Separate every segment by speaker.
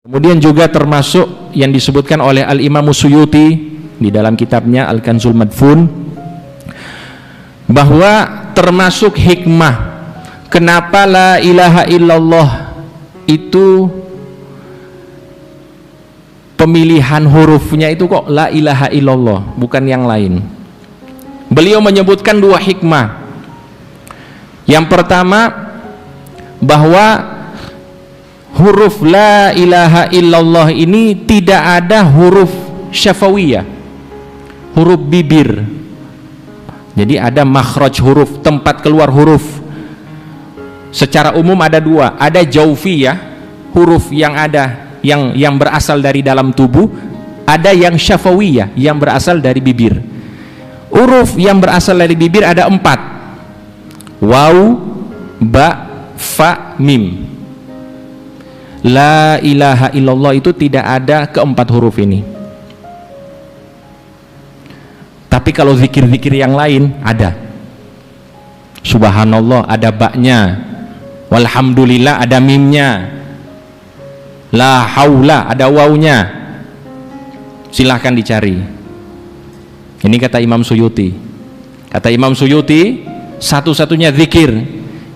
Speaker 1: Kemudian juga termasuk yang disebutkan oleh Al-Imam Suyuti di dalam kitabnya Al-Kanzul Madfun, bahwa termasuk hikmah kenapa la ilaha illallah itu pemilihan hurufnya itu kok la ilaha illallah bukan yang lain. Beliau menyebutkan dua hikmah. Yang pertama, bahwa huruf la ilaha illallah ini tidak ada huruf syafawiyah, huruf bibir. Jadi ada makhraj huruf, tempat keluar huruf. Secara umum ada dua, ada jaufiyah, huruf yang ada yang berasal dari dalam tubuh, ada yang syafawiyah yang berasal dari bibir. Huruf yang berasal dari bibir ada 4: waw, ba, fa, mim. La ilaha illallah itu tidak ada keempat huruf ini. Tapi kalau zikir-zikir yang lain ada. Subhanallah ada baknya, walhamdulillah ada mimnya, la haula ada wawnya. Silahkan dicari. Ini kata Imam Suyuti. Kata Imam Suyuti, satu-satunya zikir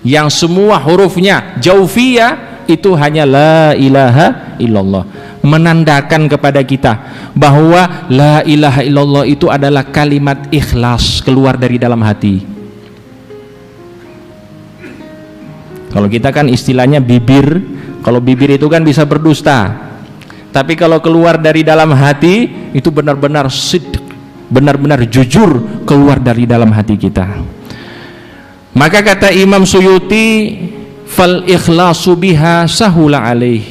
Speaker 1: yang semua hurufnya jaufiyah itu hanya la ilaha illallah, menandakan kepada kita bahwa la ilaha illallah itu adalah kalimat ikhlas keluar dari dalam hati. Kalau kita kan istilahnya bibir, kalau bibir itu kan bisa berdusta, tapi kalau keluar dari dalam hati itu benar-benar sidq, benar-benar jujur keluar dari dalam hati kita. Maka kata Imam Suyuti, fal ikhlasu biha sahula alaih.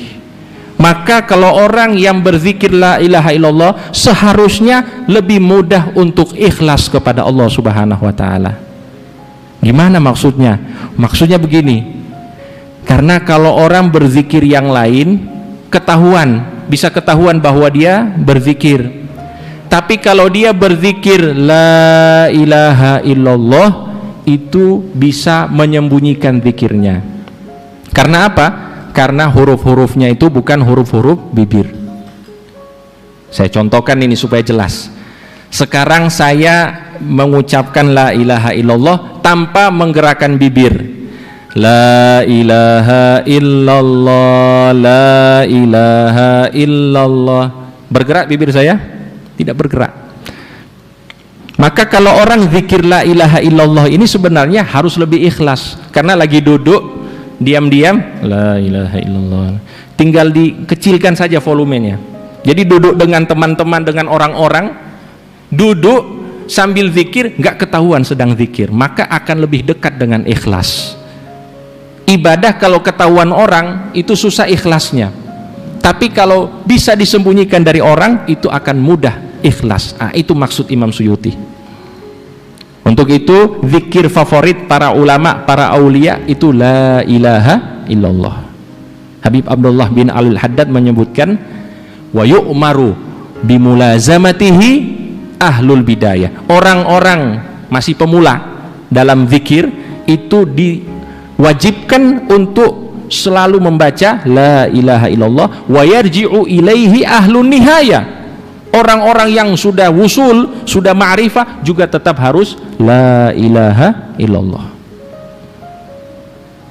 Speaker 1: Maka kalau orang yang berzikir la ilaha illallah seharusnya lebih mudah untuk ikhlas kepada Allah Subhanahu wa taala. Gimana maksudnya? Maksudnya begini. Karena kalau orang berzikir yang lain bisa ketahuan bahwa dia berzikir. Tapi kalau dia berzikir la ilaha illallah itu bisa menyembunyikan zikirnya. Karena apa? Karena huruf-hurufnya itu bukan huruf-huruf bibir. Saya contohkan ini supaya jelas. Sekarang saya mengucapkan la ilaha illallah tanpa menggerakkan bibir. La ilaha illallah, la ilaha illallah. Bergerak bibir saya? Tidak bergerak. Maka kalau orang zikir la ilaha illallah ini sebenarnya harus lebih ikhlas. Karena lagi duduk diam-diam la ilaha illallah, tinggal dikecilkan saja volumenya. Jadi duduk dengan teman-teman, dengan orang-orang, duduk sambil zikir, nggak ketahuan sedang zikir, maka akan lebih dekat dengan ikhlas. Ibadah kalau ketahuan orang itu susah ikhlasnya, tapi kalau bisa disembunyikan dari orang itu akan mudah ikhlas. Itu maksud Imam Suyuti. Untuk itu zikir favorit para ulama, para aulia itu la ilaha illallah. Habib Abdullah bin Al-Haddad menyebutkan, wa yu'maru bimulazamatihi ahlul bidayah. Orang-orang masih pemula dalam zikir itu diwajibkan untuk selalu membaca la ilaha illallah, wa yarji'u ilaihi ahlun nihayah. Orang-orang yang sudah wusul, sudah ma'rifah juga tetap harus la ilaha illallah.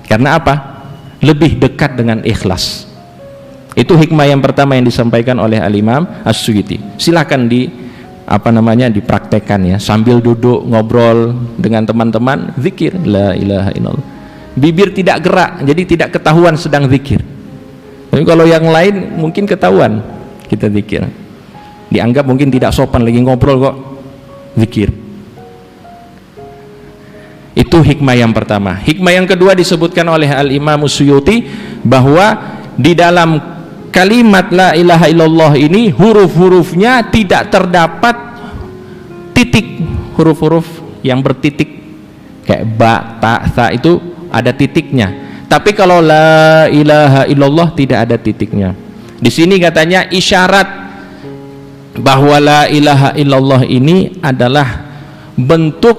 Speaker 1: Karena apa? Lebih dekat dengan ikhlas. Itu hikmah yang pertama yang disampaikan oleh Al-Imam As-Suyuti. Silakan dipraktekkan ya, sambil duduk ngobrol dengan teman-teman, zikir la ilaha illallah. Bibir tidak gerak, jadi tidak ketahuan sedang zikir. Tapi kalau yang lain mungkin ketahuan kita zikir. Dianggap mungkin tidak sopan, lagi ngobrol kok zikir. Itu hikmah yang pertama. Hikmah yang kedua disebutkan oleh Al-Imam Suyuti, bahwa di dalam kalimat la ilaha illallah ini huruf-hurufnya tidak terdapat titik, huruf-huruf yang bertitik kayak ba, ta, sa itu ada titiknya. Tapi kalau la ilaha illallah tidak ada titiknya. Di sini katanya isyarat bahwa la ilaha illallah ini adalah bentuk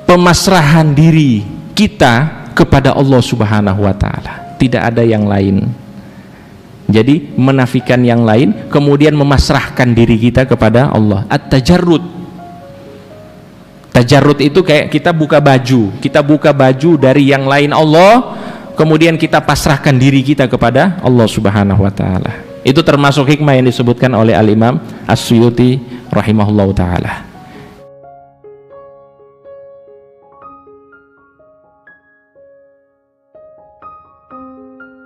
Speaker 1: pemasrahan diri kita kepada Allah Subhanahu wa taala. tidak ada yang lain. Jadi menafikan yang lain, kemudian memasrahkan diri kita kepada Allah. At-tajarrud. Tajarrud itu kayak kita buka baju dari yang lain Allah, kemudian kita pasrahkan diri kita kepada Allah Subhanahu wa taala. Itu termasuk hikmah yang disebutkan oleh Al-Imam As-Suyuti rahimahullahu taala.